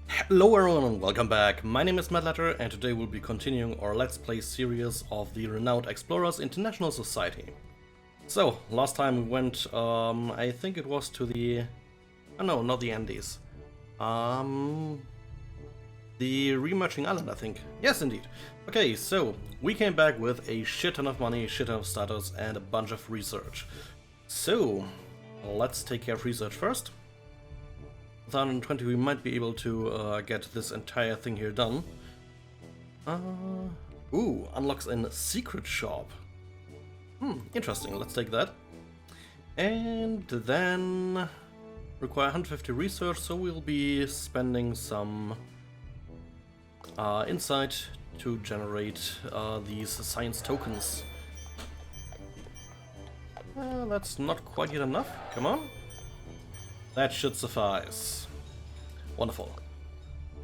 Hello everyone and welcome back. My name is Matt Letter and today we'll be continuing our Let's Play series of the Renowned Explorers International Society. So, last time we went, I think it was to the... oh no, not the Andes. The Remerging Island, I think. Yes, indeed. Okay, so, we came back with a shit ton of money, shit ton of status, and a bunch of research. So, let's take care of research first. 120 we might be able to get this entire thing here done. Ooh, unlocks a secret shop. Interesting, let's take that. And then require 150 research, so we'll be spending some insight to generate these science tokens. That's not quite yet enough, come on. That should suffice. Wonderful.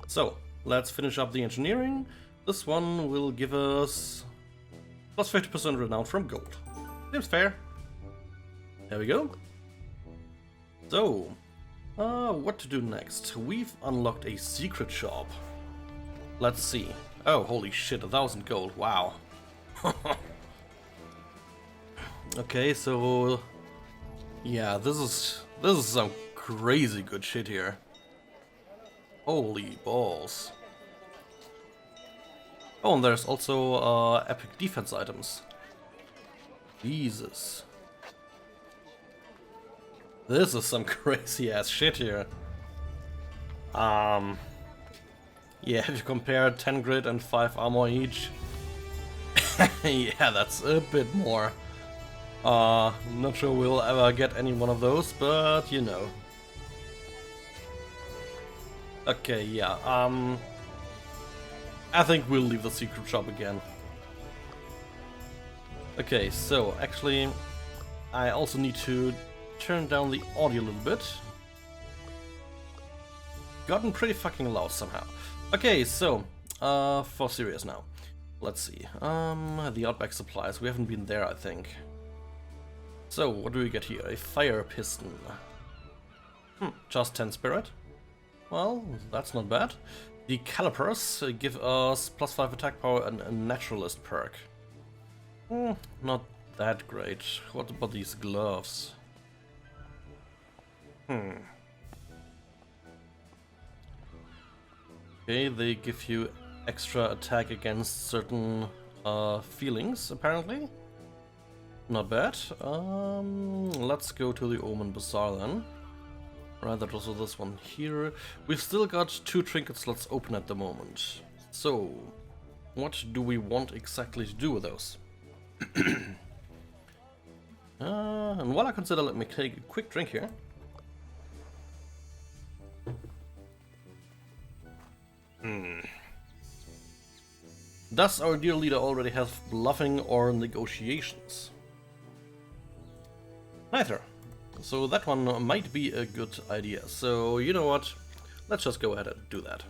So, let's finish up the engineering. This one will give us plus 50% renown from gold. Seems fair. There we go. So, what to do next? We've unlocked a secret shop. Let's see. Oh, holy shit, 1,000 gold. Wow. Okay, so yeah, this is some crazy good shit here. Holy balls. Oh, and there's also epic defense items. Jesus. This is some crazy ass shit here. Yeah, if you compare 10 grit and 5 armor each. Yeah, that's a bit more. Not sure we'll ever get any one of those, but you know. Okay, yeah, I think we'll leave the secret shop again. Okay, so actually, I also need to turn down the audio a little bit. Gotten pretty fucking loud somehow. Okay, so, for serious now. Let's see, the Outback supplies, we haven't been there, I think. So, what do we get here? A fire piston. Just 10 spirit. Well, that's not bad. The calipers give us plus 5 attack power and a naturalist perk. Not that great. What about these gloves? Okay, they give you extra attack against certain feelings, apparently. Not bad. Let's go to the Omen Bazaar then. Right, that was this one here. We've still got 2 trinket slots open at the moment. So, what do we want exactly to do with those? And while I consider, let me take a quick drink here. Does our dear leader already have bluffing or negotiations? Neither. So that one might be a good idea. So you know what? Let's just go ahead and do that.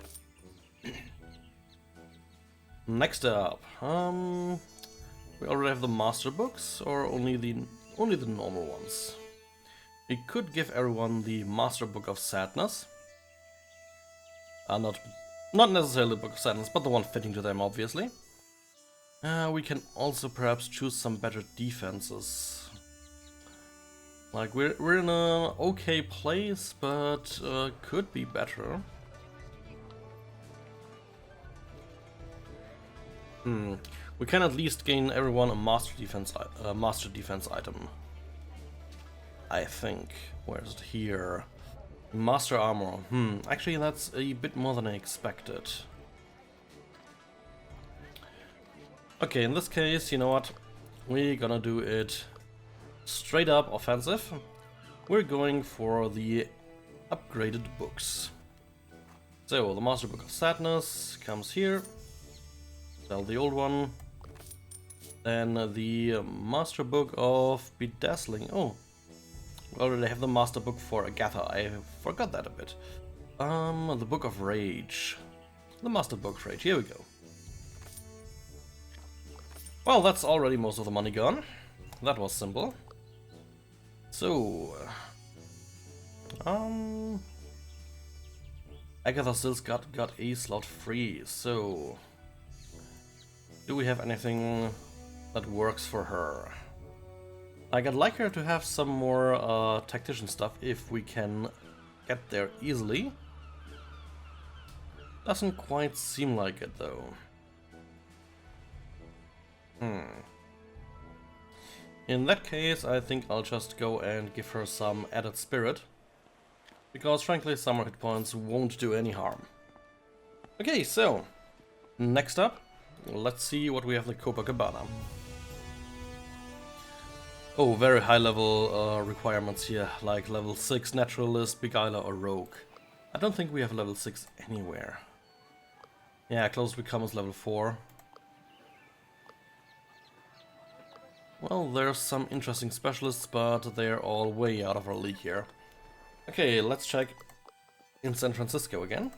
Next up, we already have the master books, or only the normal ones. We could give everyone the master book of sadness. Not necessarily the book of sadness, but the one fitting to them, obviously. We can also perhaps choose some better defenses. Like, we're in an okay place, but could be better. We can at least gain everyone a master defense item. I think. Where is it? Here. Master armor. Actually, that's a bit more than I expected. Okay, in this case, you know what? We're gonna do it straight up offensive. We're going for the upgraded books. So the Master Book of Sadness comes here. Sell the old one. Then the Master Book of Bedazzling. Oh, we already have the Master Book for Agatha. I forgot that a bit. The Book of Rage. The Master Book of Rage. Here we go. Well, that's already most of the money gone. That was simple. So, Agatha still got a slot free, so... Do we have anything that works for her? Like, I'd like her to have some more tactician stuff if we can get there easily. Doesn't quite seem like it though. In that case, I think I'll just go and give her some added spirit. Because frankly, summer hit points won't do any harm. Okay, so, next up, let's see what we have in the Copacabana. Oh, very high level requirements here, like level 6 Naturalist, Beguiler or Rogue. I don't think we have level 6 anywhere. Yeah, close becomes level 4. Well, there's some interesting specialists, but they're all way out of our league here. Okay, let's check in San Francisco again.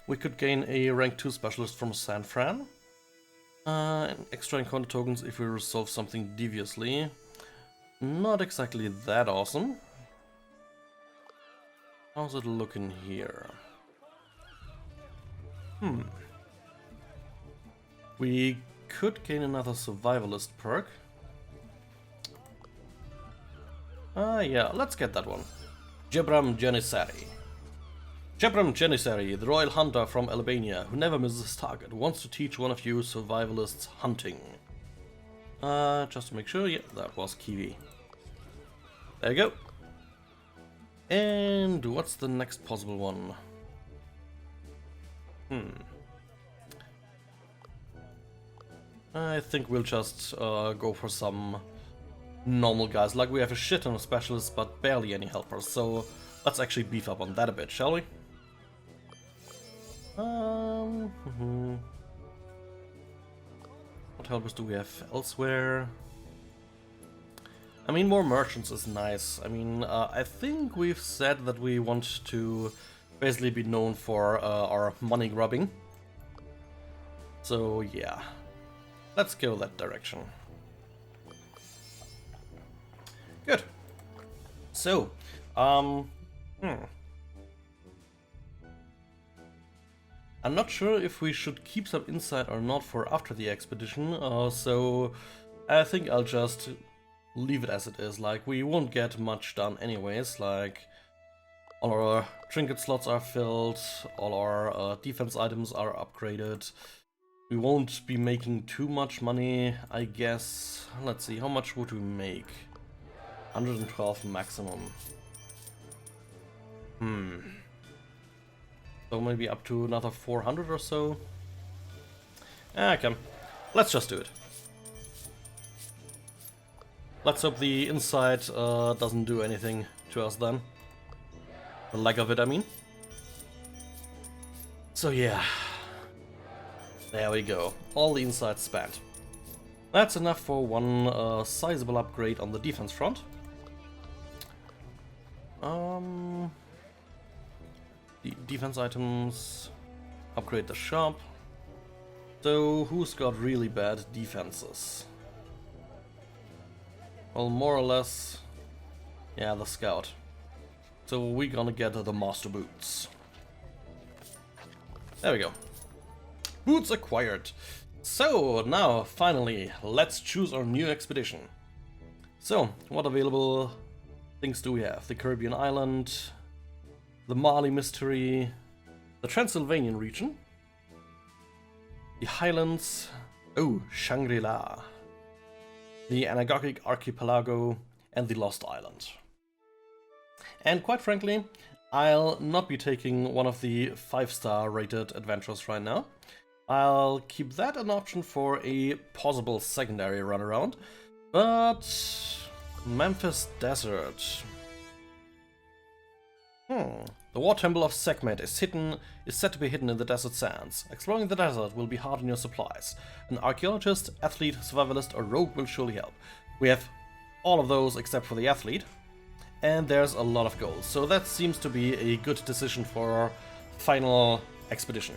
We could gain a rank 2 specialist from San Fran. And extra encounter tokens if we resolve something deviously. Not exactly that awesome. How's it looking here? We could gain another survivalist perk. Yeah, let's get that one. Jebram Janissary. Jebram Janissary, the royal hunter from Albania, who never misses his target, wants to teach one of you survivalists hunting. Just to make sure, yeah, that was Kiwi. There you go. And what's the next possible one? I think we'll just go for some normal guys. Like, we have a shit ton of specialists, but barely any helpers, so let's actually beef up on that a bit, shall we? What helpers do we have elsewhere? I mean, more merchants is nice. I mean, I think we've said that we want to basically be known for our money grubbing. So yeah, let's go that direction. Good. So, I'm not sure if we should keep some insight or not for after the expedition, so I think I'll just leave it as it is. Like, we won't get much done anyways. Like, all our trinket slots are filled, all our defense items are upgraded. We won't be making too much money, I guess. Let's see, how much would we make? 112 maximum. So maybe up to another 400 or so. Okay, let's just do it. Let's hope the inside doesn't do anything to us then. The lack of it, I mean. So yeah. There we go. All the inside spent. That's enough for one sizable upgrade on the defense front. Defense items. Upgrade the shop. So who's got really bad defenses? Well, more or less, yeah, the scout. So we're gonna get the master boots. There we go. Boots acquired. So now, finally, let's choose our new expedition. So, what available things do we have? The Caribbean island, the Mali mystery, the Transylvanian region, the highlands, oh, Shangri-La, the Anagogic archipelago, and the Lost Island. And quite frankly, I'll not be taking one of the 5-star rated adventures right now. I'll keep that an option for a possible secondary runaround, but Memphis Desert. The War Temple of Sekhmet is said to be hidden in the desert sands. Exploring the desert will be hard on your supplies. An archaeologist, athlete, survivalist, or rogue will surely help. We have all of those except for the athlete, and there's a lot of gold, so that seems to be a good decision for our final expedition.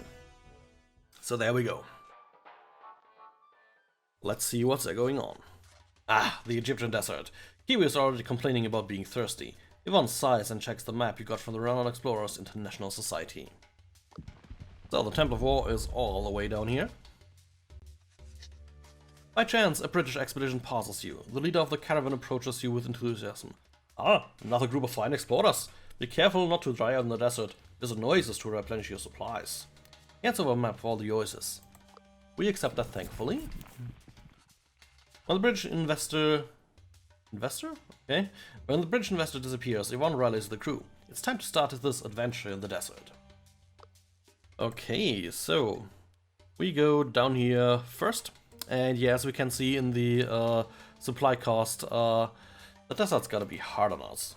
So there we go. Let's see what's going on. Ah, the Egyptian desert. Kiwi is already complaining about being thirsty. Yvonne sighs and checks the map you got from the Renowned Explorers International Society. So the Temple of War is all the way down here. By chance, a British expedition passes you. The leader of the caravan approaches you with enthusiasm. Ah, another group of fine explorers. Be careful not to dry out in the desert. There's an oasis to replenish your supplies. He hands over a map of all the oases. We accept that thankfully. When the British investor... Okay. When the British investor disappears, Yvonne rallies the crew. It's time to start this adventure in the desert. Okay, so... we go down here first. And yeah, as we can see in the supply cost, the desert's gotta be hard on us.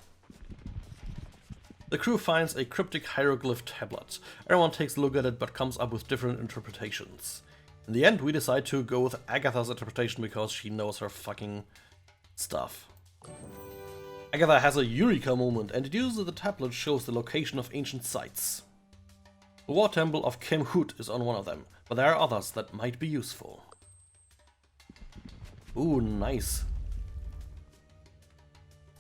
The crew finds a cryptic hieroglyph tablet. Everyone takes a look at it but comes up with different interpretations. In the end, we decide to go with Agatha's interpretation because she knows her fucking stuff. Agatha has a eureka moment and it uses the tablet shows the location of ancient sites. The war temple of Kemhut is on one of them, but there are others that might be useful. Ooh, nice.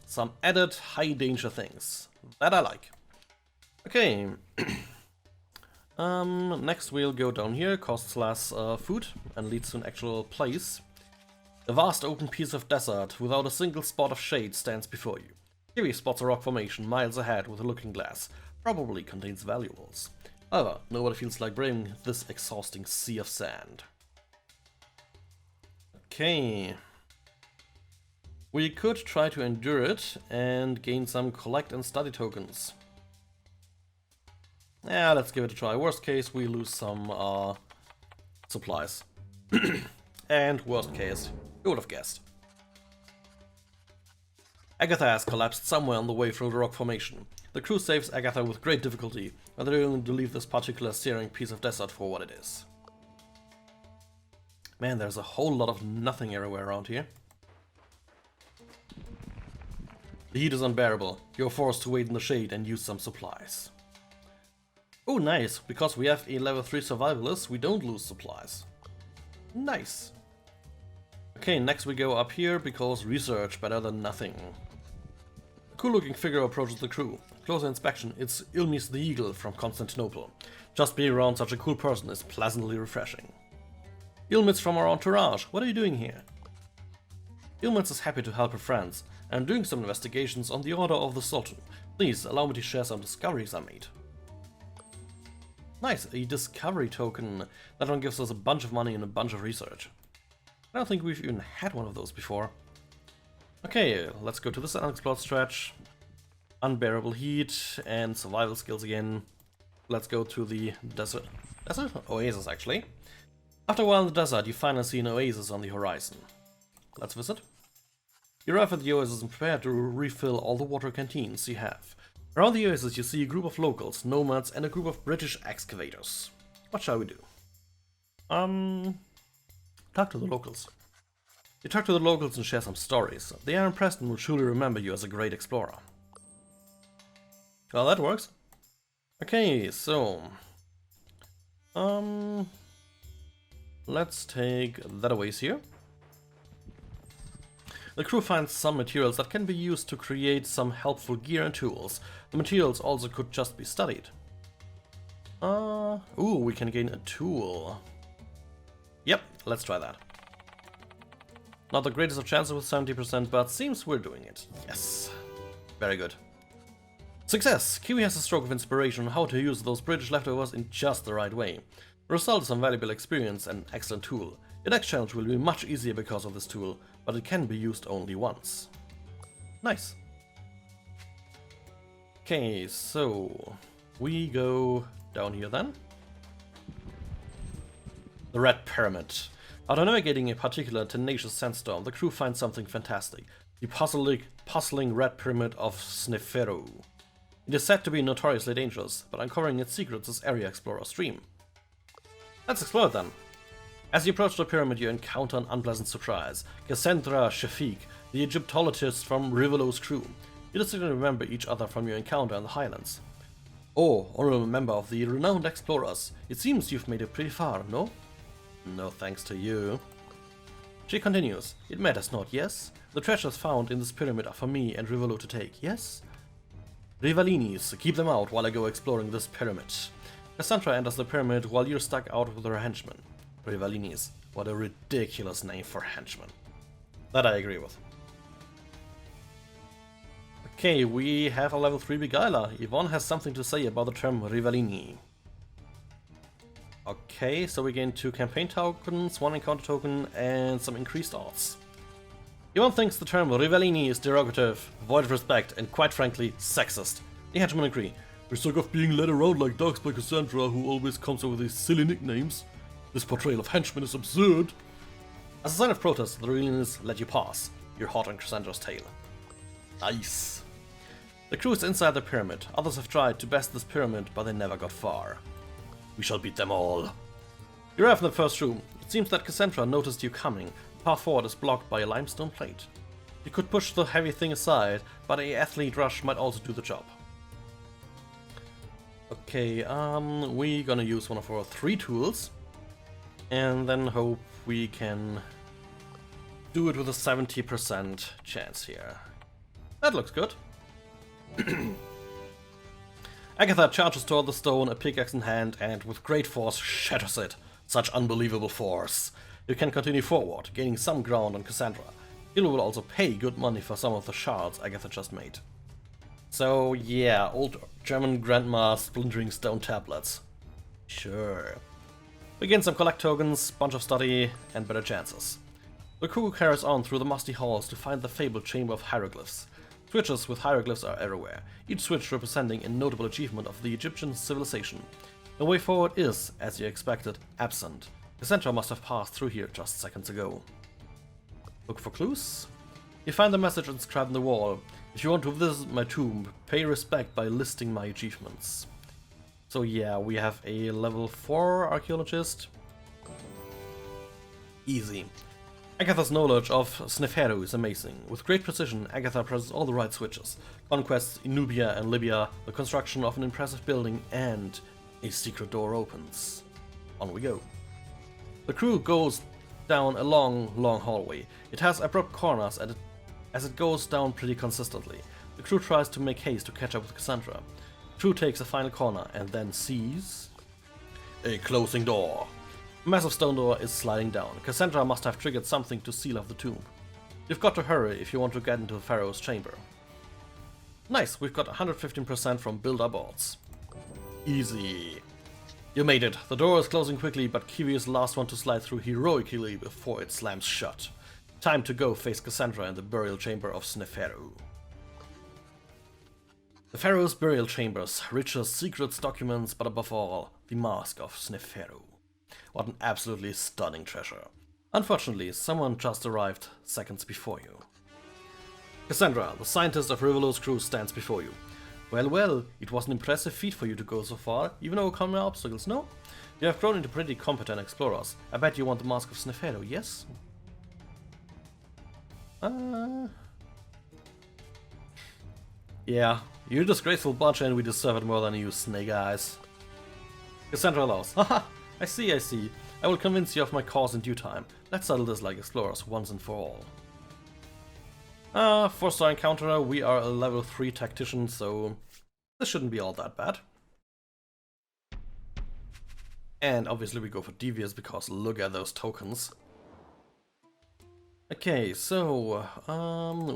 Some added high danger things. That I like. Okay. Next we'll go down here, costs less food and leads to an actual place. A vast open piece of desert without a single spot of shade stands before you. Here he spots a rock formation miles ahead with a looking glass. Probably contains valuables. However, know what it feels like braving this exhausting sea of sand. Okay. We could try to endure it and gain some collect and study tokens. Yeah, let's give it a try. Worst case, we lose some supplies. And worst case, who would have guessed? Agatha has collapsed somewhere on the way through the rock formation. The crew saves Agatha with great difficulty, but they're going to leave this particular searing piece of desert for what it is. Man, there's a whole lot of nothing everywhere around here. The heat is unbearable. You're forced to wait in the shade and use some supplies. Oh, nice. Because we have a level 3 survivalist, we don't lose supplies. Nice. Okay, next we go up here because research better than nothing. A cool looking figure approaches the crew. Closer inspection, it's Ilmis the Eagle from Constantinople. Just being around such a cool person is pleasantly refreshing. Ilmis from our entourage, what are you doing here? Ilmis is happy to help her friends. I'm doing some investigations on the order of the Sultan. Please allow me to share some discoveries I made. Nice, a discovery token. That one gives us a bunch of money and a bunch of research. I don't think we've even had one of those before. Okay, let's go to this unexplored stretch. Unbearable heat and survival skills again. Let's go to the desert. Desert? Oasis, actually. After a while in the desert, you finally see an oasis on the horizon. Let's visit. You arrive at the oasis and prepare to refill all the water canteens you have. Around the oasis you see a group of locals, nomads and a group of British excavators. What shall we do? Talk to the locals. You talk to the locals and share some stories. They are impressed and will surely remember you as a great explorer. Well, that works. Okay, so... let's take that oasis here. The crew finds some materials that can be used to create some helpful gear and tools. The materials also could just be studied. Ooh, we can gain a tool. Yep, let's try that. Not the greatest of chances with 70%, but seems we're doing it. Yes. Very good. Success! Kiwi has a stroke of inspiration on how to use those British leftovers in just the right way. The result is some valuable experience and an excellent tool. Your next challenge will be much easier because of this tool, but it can be used only once. Nice. Okay, so we go down here then. The Red Pyramid. After navigating a particular tenacious sandstorm, the crew finds something fantastic. The puzzling Red Pyramid of Sneferu. It is said to be notoriously dangerous, but uncovering its secrets is area explorer's dream. Let's explore it then. As you approach the pyramid, you encounter an unpleasant surprise. Cassandra Shafiq, the Egyptologist from Rivaleaux's crew. You distinctly remember each other from your encounter in the highlands. Oh, honorable member of the renowned explorers. It seems you've made it pretty far, no? No thanks to you. She continues. It matters not, yes? The treasures found in this pyramid are for me and Rivaleaux to take, yes? Rivalinis, keep them out while I go exploring this pyramid. Cassandra enters the pyramid while you're stuck out with her henchmen. Rivalinis, what a ridiculous name for henchmen. That I agree with. Okay, we have a level 3 Beguiler. Yvonne has something to say about the term Rivalini. Okay, so we gain 2 campaign tokens, 1 encounter token, and some increased odds. Yvonne thinks the term Rivalini is derogative, void of respect, and quite frankly, sexist. The henchmen agree. We're sick of being led around like dogs by Cassandra, who always comes up with these silly nicknames. This portrayal of henchmen is absurd. As a sign of protest, the Rivalinis let you pass. You're hot on Cassandra's tail. Nice. The crew is inside the pyramid. Others have tried to best this pyramid, but they never got far. We shall beat them all. You arrive in the first room. It seems that Cassandra noticed you coming. The path forward is blocked by a limestone plate. You could push the heavy thing aside, but an athlete rush might also do the job. Okay, we're gonna use one of our 3 tools, and then hope we can do it with a 70% chance here. That looks good. Agatha charges toward the stone, a pickaxe in hand, and with great force shatters it. Such unbelievable force. You can continue forward, gaining some ground on Cassandra. You will also pay good money for some of the shards Agatha just made. So yeah, old German grandma splintering stone tablets. Sure. We gain some collect tokens, bunch of study, and better chances. The crew carries on through the musty halls to find the fabled chamber of hieroglyphs. Switches with hieroglyphs are everywhere, each switch representing a notable achievement of the Egyptian civilization. The way forward is, as you expected, absent. Cassandra must have passed through here just seconds ago. Look for clues? You find the message inscribed on the wall. If you want to visit my tomb, pay respect by listing my achievements. So yeah, we have a level 4 archaeologist. Easy. Agatha's knowledge of Sneferu is amazing. With great precision, Agatha presses all the right switches. Conquests in Nubia and Libya, the construction of an impressive building, and a secret door opens. On we go. The crew goes down a long hallway. It has abrupt corners as it goes down pretty consistently. The crew tries to make haste to catch up with Cassandra. The crew takes a final corner and then sees a closing door. A massive stone door is sliding down. Cassandra must have triggered something to seal off the tomb. You've got to hurry if you want to get into the Pharaoh's chamber. Nice, we've got 115% from build-up odds. Easy. You made it. The door is closing quickly, but Kiwi is the last one to slide through heroically before it slams shut. Time to go face Cassandra in the burial chamber of Sneferu. The Pharaoh's burial chambers, riches, secrets, documents, but above all, the mask of Sneferu. What an absolutely stunning treasure. Unfortunately, someone just arrived seconds before you. Cassandra, the scientist of Rivaleaux's crew, stands before you. Well, it was an impressive feat for you to go so far, even overcoming obstacles, no? You have grown into pretty competent explorers. I bet you want the mask of Sneferu, yes? Yeah, you're a disgraceful bunch and we deserve it more than you, Snake Eyes. Cassandra allows. Haha, I see. I will convince you of my cause in due time. Let's settle this like explorers once and for all. 4-star encounter, we are a level 3 tactician, so this shouldn't be all that bad. And obviously we go for devious because look at those tokens. Okay, so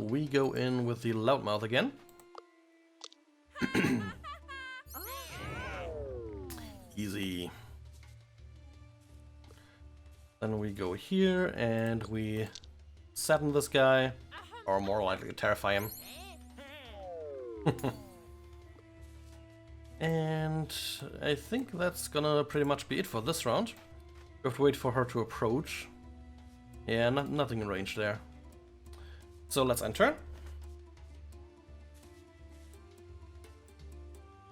we go in with the loudmouth again. Easy. Then we go here and we sadden this guy, or more likely terrify him. And I think that's gonna pretty much be it for this round. We have to wait for her to approach. Yeah, nothing in range there. So let's enter.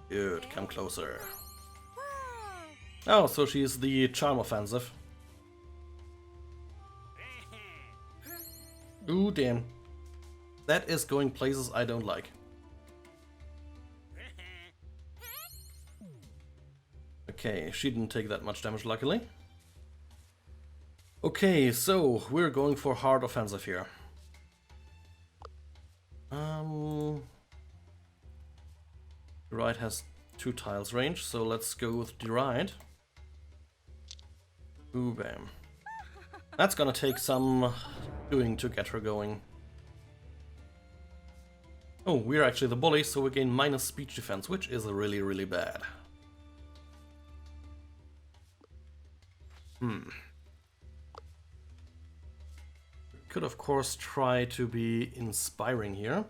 Good, come closer. Oh, so she's the charm offensive. Ooh, damn. That is going places I don't like. Okay, she didn't take that much damage, luckily. Okay, so we're going for hard offensive here. 2 tiles range, so let's go with deride. Ooh, bam. That's gonna take some doing to get her going. Oh, we're actually the bully, so we gain minus speech defense, which is really, really bad. Could of course try to be inspiring here.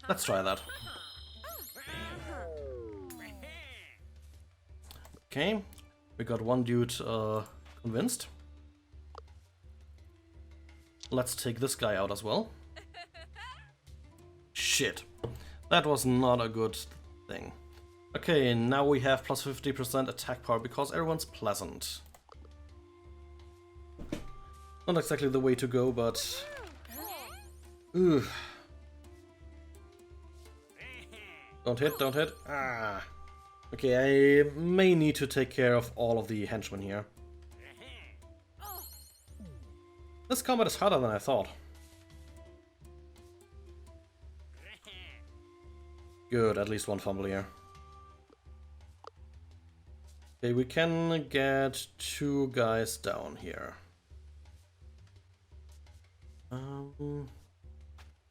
Let's try that. Okay, we got one dude convinced. Let's take this guy out as well. Shit, that was not a good thing. Okay, now we have plus 50% attack power because everyone's pleasant. Not exactly the way to go, but... Ugh. Don't hit, don't hit. Ah. Okay, I may need to take care of all of the henchmen here. This combat is harder than I thought. Good, at least one fumble here. Okay, we can get 2 guys down here.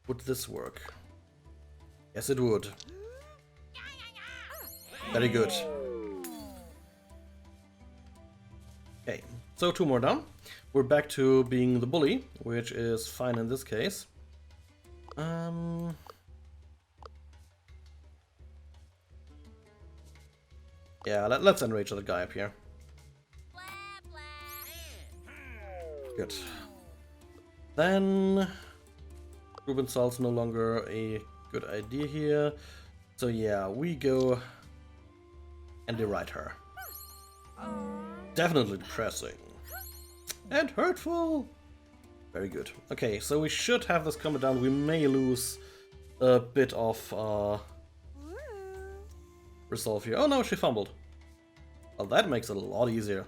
Would this work? Yes, it would. Very good. Okay, so 2 more down. We're back to being the bully, which is fine in this case. Yeah, let's enrage the guy up here. Good. Then group insult's no longer a good idea here. So yeah, we go and deride her. Definitely depressing. And hurtful. Very good. Okay, so we should have this combat down. We may lose a bit of resolve here. Oh no, she fumbled. Well, that makes it a lot easier.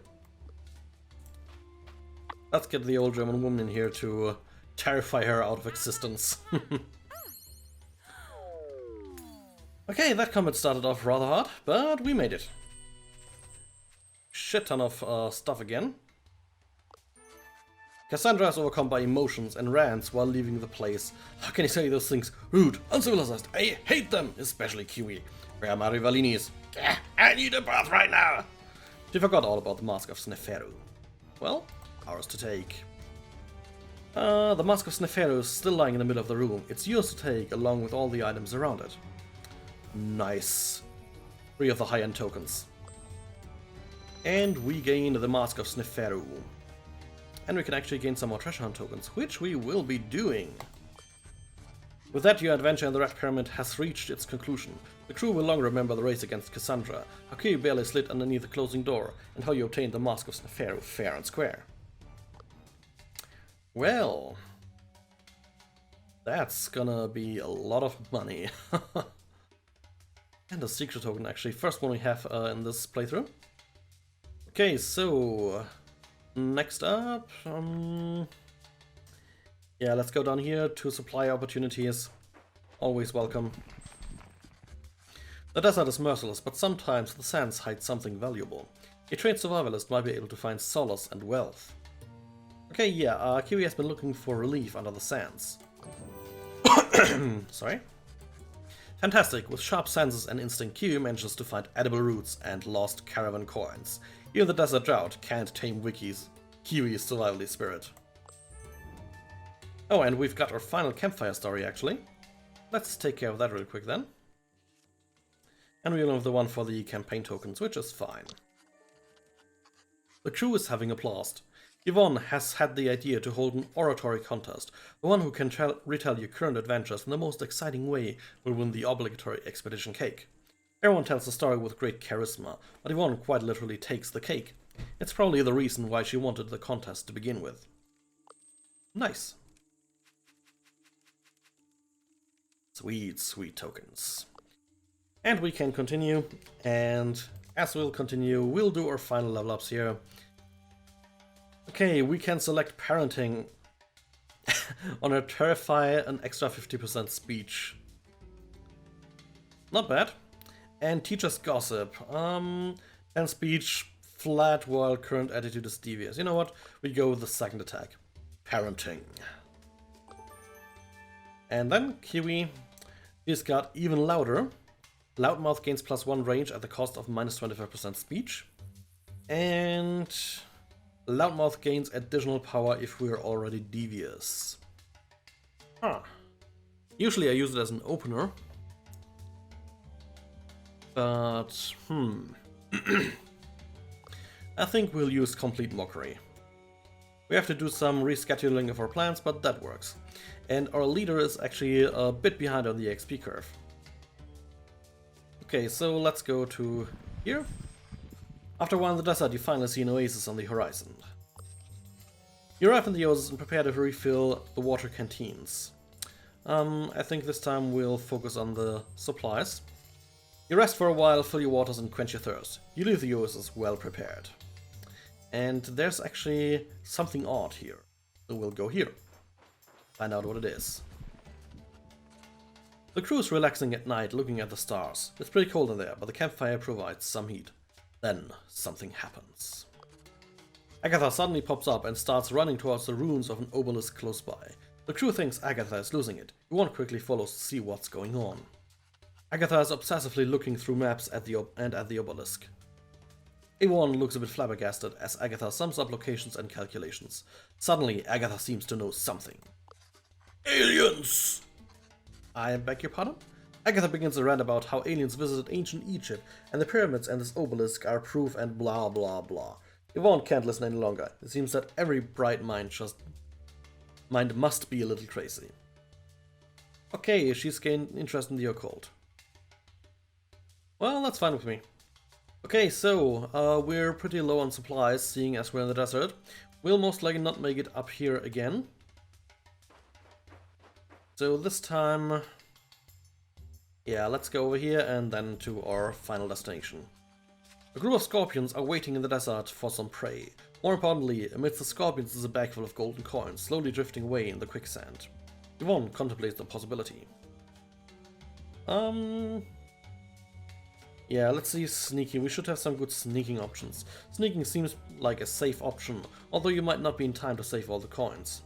Let's get the old German woman here to terrify her out of existence. Okay, that combat started off rather hard, but we made it. Shit ton of stuff again. Cassandra is overcome by emotions and rants while leaving the place. How can you say those things? Rude, uncivilized, I hate them, especially Kiwi. Where are my Rivalinis? I need a bath right now! She forgot all about the Mask of Sneferu. Well, ours to take. The Mask of Sneferu is still lying in the middle of the room. It's yours to take, along with all the items around it. Nice. 3 of the high-end tokens. And we gain the Mask of Sneferu. And we can actually gain some more treasure hunt tokens, which we will be doing. With that, your adventure in the Red Pyramid has reached its conclusion. The crew will long remember the race against Cassandra, how Kiwi barely slid underneath the closing door, and how you obtained the Mask of Sneferu fair and square. Well, that's gonna be a lot of money. And a secret token, actually. First one we have in this playthrough. Okay, so next up, yeah, let's go down here to supply opportunities. Always welcome. The desert is merciless, but sometimes the sands hide something valuable. A trained survivalist might be able to find solace and wealth. Okay, yeah, Kiwi has been looking for relief under the sands. Sorry. Fantastic, with sharp senses and instinct, Kiwi manages to find edible roots and lost caravan coins. Even the desert drought can't tame Kiwi's survivalist spirit. Oh, and we've got our final campfire story, actually. Let's take care of that real quick then. And we only have the one for the campaign tokens, which is fine. The crew is having a blast. Yvonne has had the idea to hold an oratory contest. The one who can retell your current adventures in the most exciting way will win the obligatory expedition cake. Everyone tells the story with great charisma, but Yvonne quite literally takes the cake. It's probably the reason why she wanted the contest to begin with. Nice. Sweet, sweet tokens. And we can continue, and as we'll continue, we'll do our final level ups here. Okay, we can select parenting on her terrify an extra 50% speech. Not bad. And teacher's gossip. And speech flat while current attitude is devious. You know what? We go with the second attack. Parenting. And then Kiwi. He's got even louder. Loudmouth gains +1 range at the cost of -25% speech. And Loudmouth gains additional power if we're already devious. Huh. Usually I use it as an opener. But, I think we'll use Complete Mockery. We have to do some rescheduling of our plans, but that works. And our leader is actually a bit behind on the XP curve. Okay, so let's go to here. After a while in the desert, you finally see an oasis on the horizon. You arrive in the oasis and prepare to refill the water canteens. I think this time we'll focus on the supplies. You rest for a while, fill your waters and quench your thirst. You leave the oasis well prepared. And there's actually something odd here. So we'll go here. Find out what it is. The crew is relaxing at night, looking at the stars. It's pretty cold in there, but the campfire provides some heat. Then something happens. Agatha suddenly pops up and starts running towards the ruins of an obelisk close by. The crew thinks Agatha is losing it. Yvonne quickly follows to see what's going on. Agatha is obsessively looking through maps at the obelisk. Yvonne looks a bit flabbergasted as Agatha sums up locations and calculations. Suddenly, Agatha seems to know something. Aliens! I beg your pardon? Agatha begins a rant about how aliens visited ancient Egypt, and the pyramids and this obelisk are proof and blah blah blah. Yvonne can't listen any longer. It seems that every bright mind must be a little crazy. Okay, she's gained interest in the occult. Well, that's fine with me. Okay, so we're pretty low on supplies, seeing as we're in the desert. We'll most likely not make it up here again. So this time, yeah, let's go over here and then to our final destination. A group of scorpions are waiting in the desert for some prey. More importantly, amidst the scorpions is a bag full of golden coins, slowly drifting away in the quicksand. Yvonne contemplates the possibility. Yeah, let's see sneaking. We should have some good sneaking options. Sneaking seems like a safe option, although you might not be in time to save all the coins.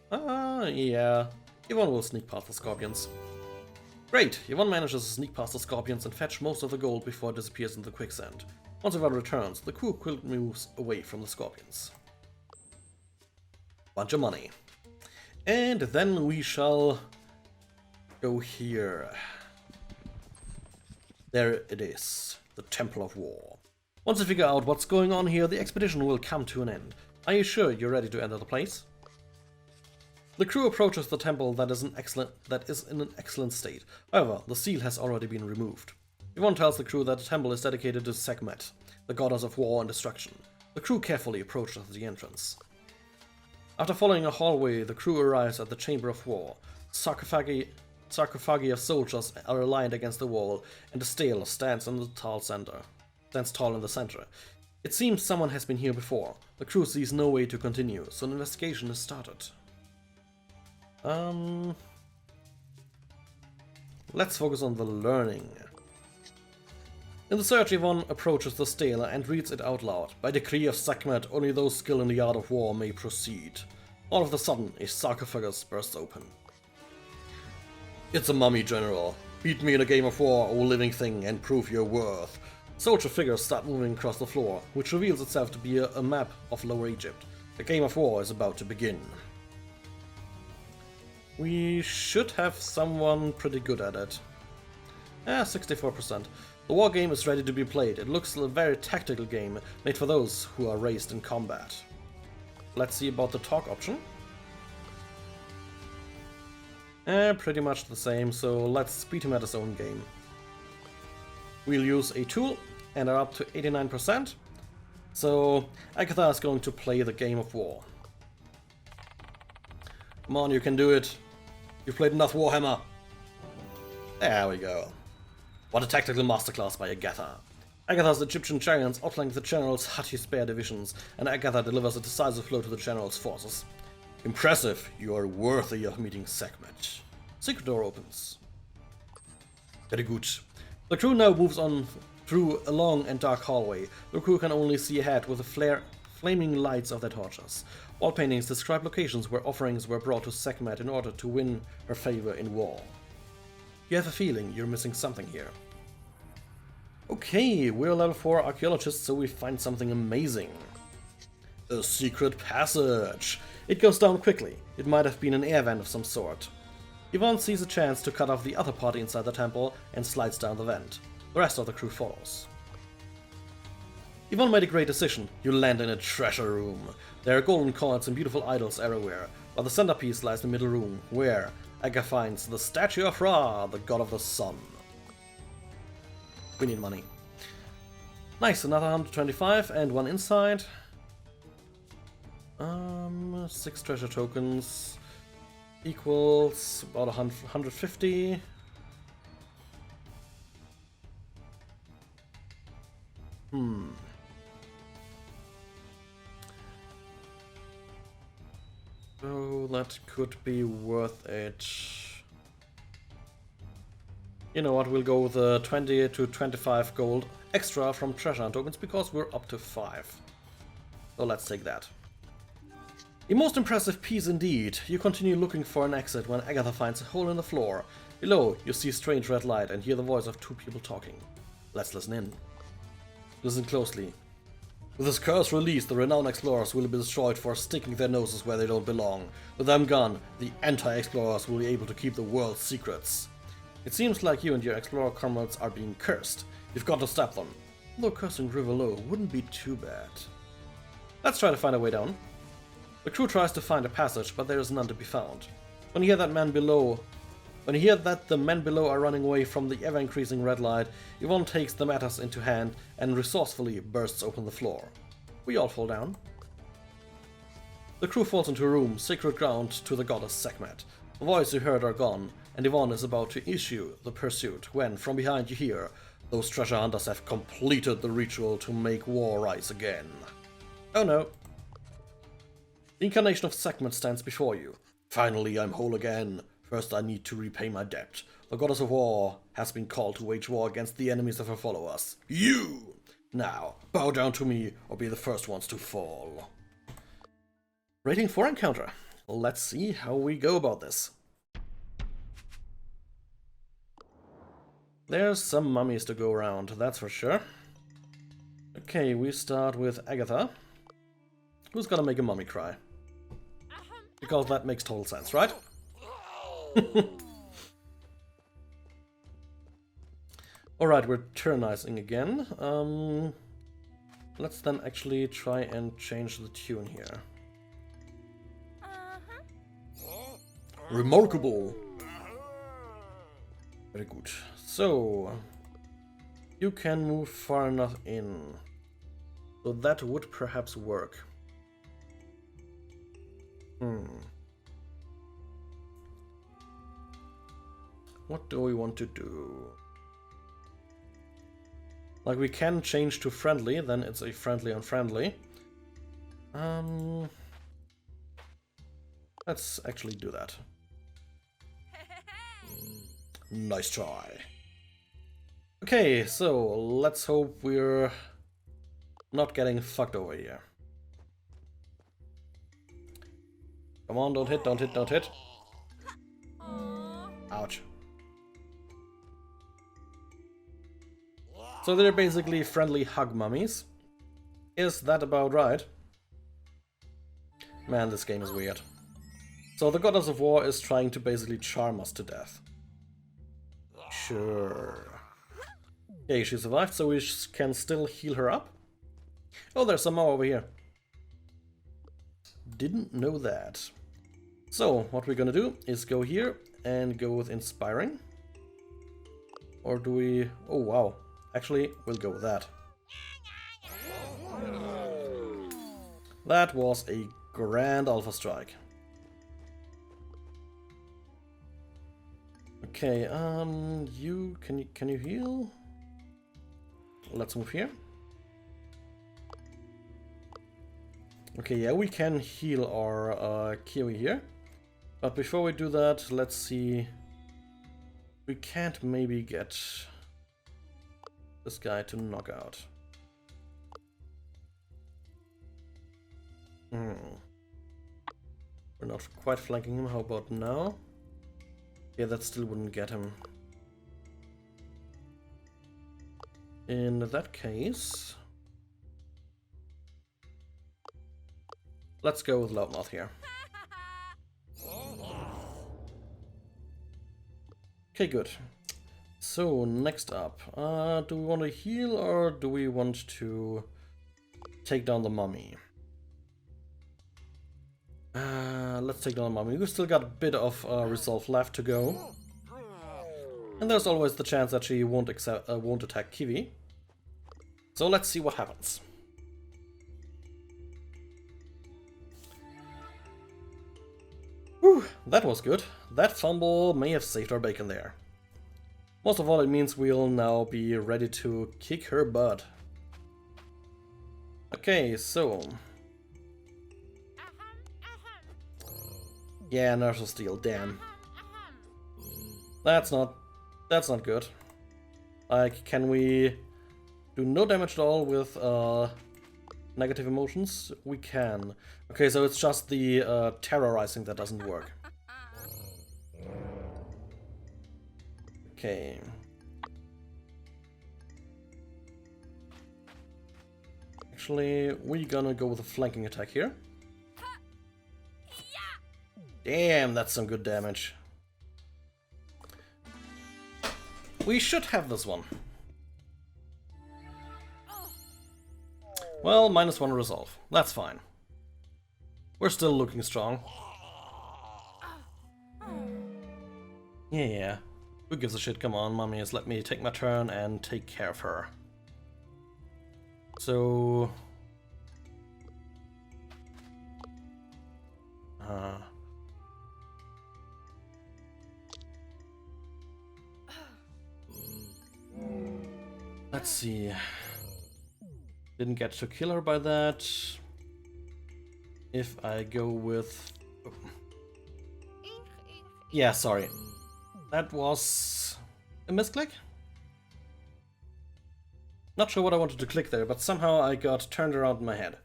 Yeah. Yvonne will sneak past the scorpions. Great! Yvonne manages to sneak past the scorpions and fetch most of the gold before it disappears in the quicksand. Once Yvonne returns, the crew quickly moves away from the scorpions. Bunch of money. And then we shall go here. There it is, the Temple of War. Once you figure out what's going on here, the expedition will come to an end. Are you sure you're ready to enter the place? The crew approaches the temple that is in an excellent state. However, the seal has already been removed. Yvonne tells the crew that the temple is dedicated to Sekhmet, the goddess of war and destruction. The crew carefully approaches the entrance. After following a hallway, the crew arrives at the Chamber of War. Sarcophagi of soldiers are aligned against the wall, and a stele stands tall in the center. It seems someone has been here before. The crew sees no way to continue, so an investigation is started. Let's focus on the learning. In the search, Yvonne approaches the stele and reads it out loud. By decree of Sekhmet, only those skilled in the art of war may proceed. All of a sudden, a sarcophagus bursts open. It's a mummy, General. Beat me in a game of war, O living thing, and prove your worth. Soldier figures start moving across the floor, which reveals itself to be a map of Lower Egypt. The game of war is about to begin. We should have someone pretty good at it. 64%. The war game is ready to be played. It looks like a very tactical game, made for those who are raised in combat. Let's see about the talk option. Pretty much the same, so let's beat him at his own game. We'll use a tool and are up to 89%. So Agatha is going to play the game of war. Come on, you can do it. You've played enough Warhammer. There we go. What a tactical masterclass by Agatha. Agatha's Egyptian chariots outflank the general's Hatti Spear divisions, and Agatha delivers a decisive blow to the general's forces. Impressive, you are worthy of meeting Sekhmet. Secret door opens. Very good. The crew now moves on through a long and dark hallway. The crew can only see ahead with the flaming lights of their torches. Wall paintings describe locations where offerings were brought to Sekhmet in order to win her favor in war. You have a feeling you're missing something here. Okay, we're level 4 archaeologists, so we find something amazing. A secret passage. It goes down quickly. It might have been an air vent of some sort. Yvonne sees a chance to cut off the other party inside the temple and slides down the vent. The rest of the crew follows. Yvonne made a great decision. You land in a treasure room. There are golden cords and beautiful idols everywhere, but the centerpiece lies in the middle room, where Aga finds the statue of Ra, the god of the sun. We need money. Nice, another 125 and one inside. 6 treasure tokens equals about 150. So that could be worth it. You know what, we'll go with 20 to 25 gold extra from treasure hunt tokens because we're up to 5. So let's take that. A most impressive piece indeed. You continue looking for an exit when Agatha finds a hole in the floor. Below, you see strange red light and hear the voice of 2 people talking. Let's listen in. Listen closely. With this curse released, the renowned explorers will be destroyed for sticking their noses where they don't belong. With them gone, the anti-explorers will be able to keep the world's secrets. It seems like you and your explorer comrades are being cursed. You've got to stop them. Though cursing Rivaleaux wouldn't be too bad. Let's try to find a way down. The crew tries to find a passage, but there is none to be found. When you hear that the men below are running away from the ever-increasing red light, Yvonne takes the matters into hand and resourcefully bursts open the floor. We all fall down. The crew falls into a room, sacred ground to the goddess Sekhmet. The voices you heard are gone, and Yvonne is about to issue the pursuit when, from behind, you hear, those treasure hunters have completed the ritual to make war rise again. Oh no. The incarnation of Sekhmet stands before you. Finally, I'm whole again. First, I need to repay my debt. The goddess of war has been called to wage war against the enemies of her followers. You! Now, bow down to me, or be the first ones to fall. Rating 4 encounter. Let's see how we go about this. There's some mummies to go around, that's for sure. Okay, we start with Agatha. Who's gonna make a mummy cry? Because that makes total sense, right? Alright, we're tyrannizing again. Let's then actually try and change the tune here. Remarkable! Very good. So, you can move far enough in. So that would perhaps work. What do we want to do? Like, we can change to friendly, then it's a friendly on friendly. Let's actually do that. Nice try. Okay, so let's hope we're not getting fucked over here. Come on, don't hit, don't hit, don't hit. Ouch. So they're basically friendly hug mummies. Is that about right? Man, this game is weird. So the goddess of war is trying to basically charm us to death. Sure. Okay, she survived, so we can still heal her up. Oh, there's some more over here. Didn't know that. So, what we're gonna do is go here and go with inspiring. Or do we... Oh, wow. Actually, we'll go with that. That was a grand alpha strike. Okay, can you heal? Let's move here. Okay, yeah, we can heal our Kiwi here. But before we do that, let's see we can't maybe get this guy to knock out. We're not quite flanking him. How about now? Yeah, that still wouldn't get him. In that case, let's go with Loudmouth here. Okay, good. So, next up, do we want to heal or do we want to take down the mummy? Let's take down the mummy. We've still got a bit of resolve left to go. And there's always the chance that she won't attack Kiwi. So let's see what happens. Whew, that was good. That fumble may have saved our bacon there. Most of all, it means we'll now be ready to kick her butt. Okay, so... yeah, Nurse of Steel, damn. That's not good. Like, can we do no damage at all with negative emotions? We can. Okay, so it's just the terrorizing that doesn't work. Okay. Actually, we're gonna go with a flanking attack here. Damn, that's some good damage. We should have this one. Well, -1 resolve. That's fine. We're still looking strong. Yeah. Who gives a shit? Come on, mummies. Let me take my turn and take care of her. So... let's see. Didn't get to kill her by that. If I go with... yeah, sorry. That was a misclick? Not sure what I wanted to click there, but somehow I got turned around in my head.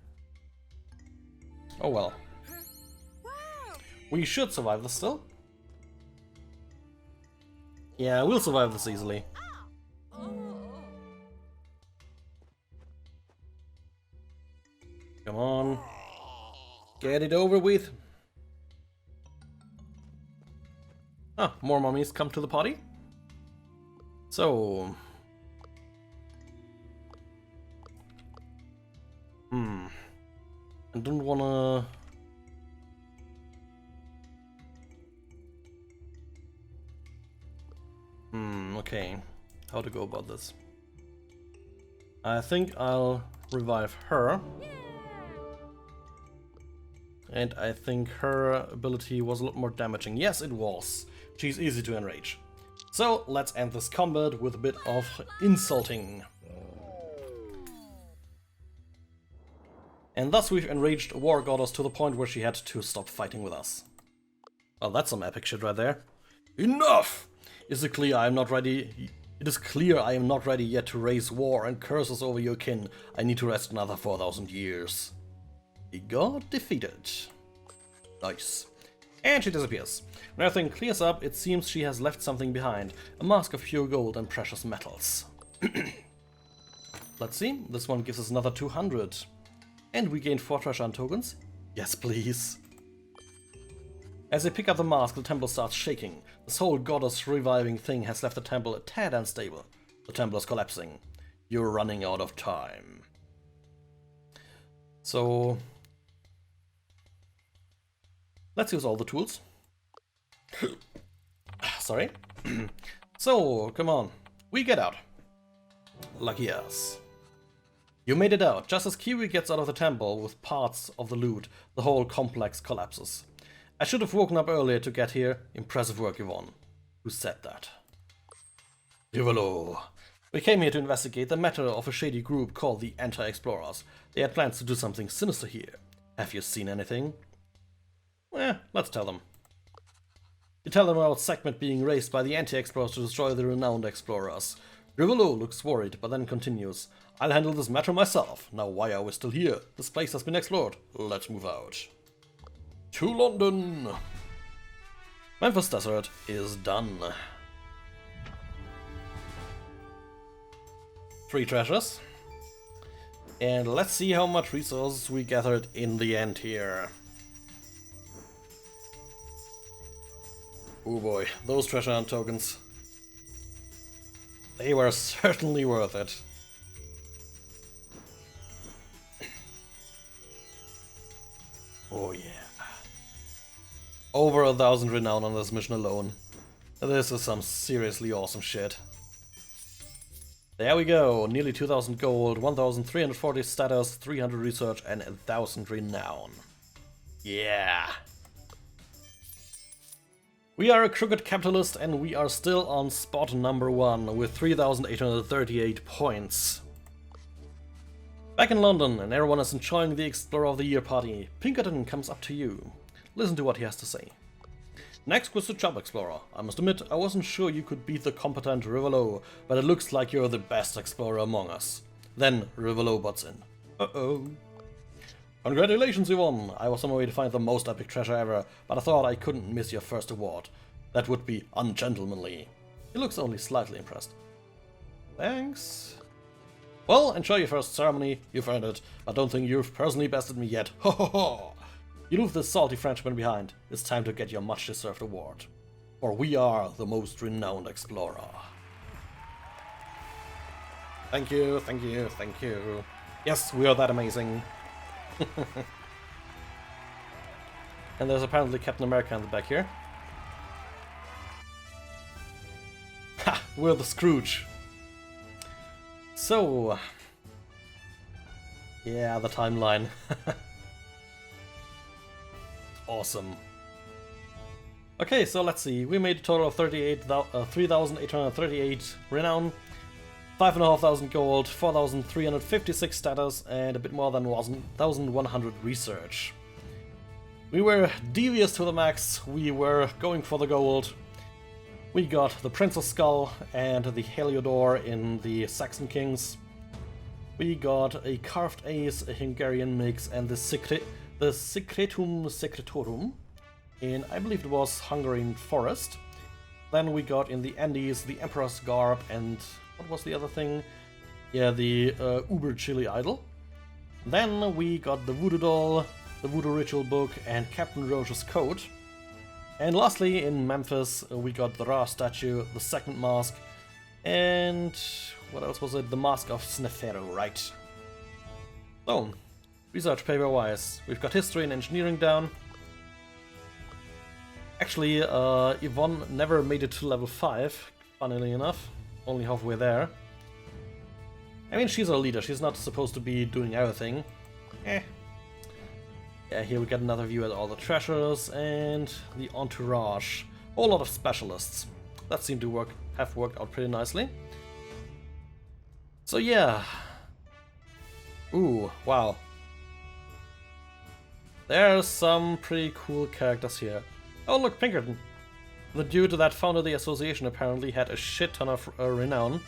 Oh well. We should survive this still. Yeah, we'll survive this easily. Come on. Get it over with. Ah, more mummies come to the party. So... I don't wanna... okay. How to go about this? I think I'll revive her. And I think her ability was a lot more damaging. Yes, it was. She's easy to enrage. So, let's end this combat with a bit of insulting. And thus we've enraged War Goddess to the point where she had to stop fighting with us. Well, that's some epic shit right there. Enough! It is clear I am not ready yet to raise war and curses over your kin. I need to rest another 4,000 years. He got defeated. Nice. And she disappears. When everything clears up, it seems she has left something behind. A mask of pure gold and precious metals. Let's see. This one gives us another 200. And we gained 4 treasure hunt tokens. Yes, please. As they pick up the mask, the temple starts shaking. This whole goddess reviving thing has left the temple a tad unstable. The temple is collapsing. You're running out of time. So... let's use all the tools. Sorry. So, come on. We get out. Lucky us. You made it out. Just as Kiwi gets out of the temple with parts of the loot, the whole complex collapses. I should have woken up earlier to get here. Impressive work, Yvonne. Who said that? Rivaleaux. We came here to investigate the matter of a shady group called the Anti-Explorers. They had plans to do something sinister here. Have you seen anything? Let's tell them. You tell them about Sekhmet being raised by the anti-explorers to destroy the renowned explorers. Rivaleaux looks worried, but then continues. I'll handle this matter myself. Now why are we still here? This place has been explored. Let's move out. To London! Memphis Desert is done. 3 treasures. And let's see how much resources we gathered in the end here. Oh boy, those treasure hunt tokens. They were certainly worth it. Oh yeah. Over 1,000 renown on this mission alone. This is some seriously awesome shit. There we go, nearly 2,000 gold, 1,340 status, 300 research and 1,000 renown. Yeah! We are a crooked capitalist and we are still on spot number 1 with 3,838 points. Back in London and everyone is enjoying the Explorer of the Year party, Pinkerton comes up to you. Listen to what he has to say. Next was the Job Explorer. I must admit, I wasn't sure you could beat the competent Rivaleaux, but it looks like you're the best explorer among us. Then Rivaleaux butts in. Uh-oh. Congratulations, you won! I was on my way to find the most epic treasure ever, but I thought I couldn't miss your first award. That would be ungentlemanly. He looks only slightly impressed. Thanks. Well, enjoy your first ceremony, you've earned it. I don't think you've personally bested me yet. Ho ho ho! You leave this salty Frenchman behind. It's time to get your much-deserved award. For we are the most renowned explorer. Thank you, thank you, thank you. Yes, we are that amazing. And there's apparently Captain America in the back here. Ha! We're the Scrooge. So... yeah, the timeline. Awesome. Okay, so let's see. We made a total of 3,838 renown, 5,500 gold, 4,356 status, and a bit more than 1,100 research. We were devious to the max. We were going for the gold. We got the Princess Skull and the Heliodor in the Saxon Kings. We got a Carved Ace, a Hungarian mix, and the Secretum Secretorum in, I believe it was Hungarian Forest. Then we got in the Andes the Emperor's Garb and what was the other thing? Yeah, the Uber Chili Idol. Then we got the Voodoo Doll, the Voodoo Ritual Book, and Captain Roche's Coat. And lastly, in Memphis, we got the Ra statue, the second mask, and what else was it? The Mask of Snefero, right? So, research paper-wise, we've got history and engineering down. Actually, Yvonne never made it to level 5, funnily enough, only halfway there. I mean, she's our leader, she's not supposed to be doing everything. Yeah, here we get another view at all the treasures and the entourage. A whole lot of specialists. That seemed to have worked out pretty nicely. So yeah. Ooh, wow. There's some pretty cool characters here. Oh look, Pinkerton. The dude that founded the association apparently had a shit ton of renown.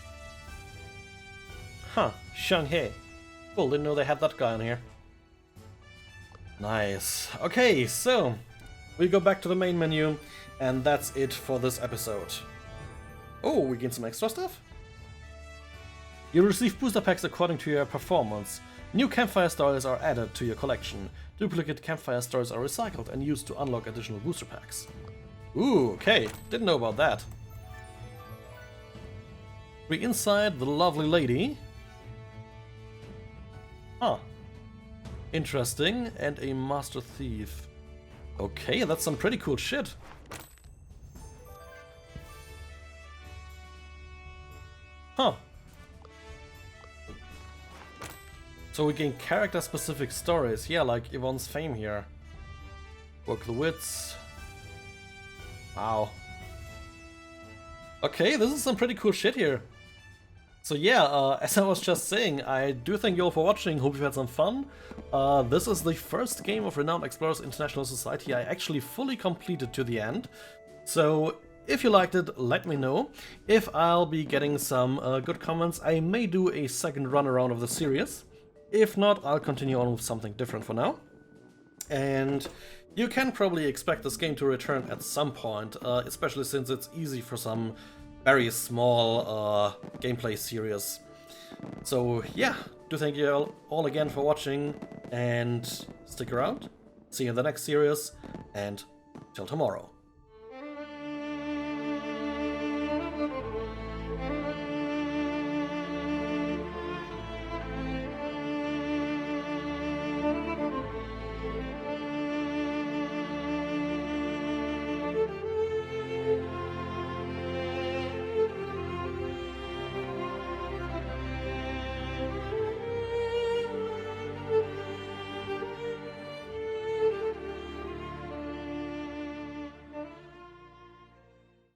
Huh, Shanghai. Cool, didn't know they had that guy on here. Nice. Okay, so we go back to the main menu, and that's it for this episode. Oh, we gain some extra stuff? You receive booster packs according to your performance. New campfire stories are added to your collection. Duplicate campfire stories are recycled and used to unlock additional booster packs. Ooh, okay, didn't know about that. We're inside the lovely lady. Huh. Interesting, and a master thief. Okay, that's some pretty cool shit. Huh. So we gain character-specific stories, yeah, like Yvonne's fame here. Work the wits. Wow. Okay, this is some pretty cool shit here. So yeah, as I was just saying, I do thank you all for watching, hope you've had some fun. This is the first game of Renowned Explorers International Society I actually fully completed to the end. So if you liked it, let me know. If I'll be getting some good comments, I may do a second run around of the series. If not, I'll continue on with something different for now. And you can probably expect this game to return at some point, especially since it's easy for some very small gameplay series. So yeah, do thank you all again for watching, and stick around. See you in the next series, and till tomorrow.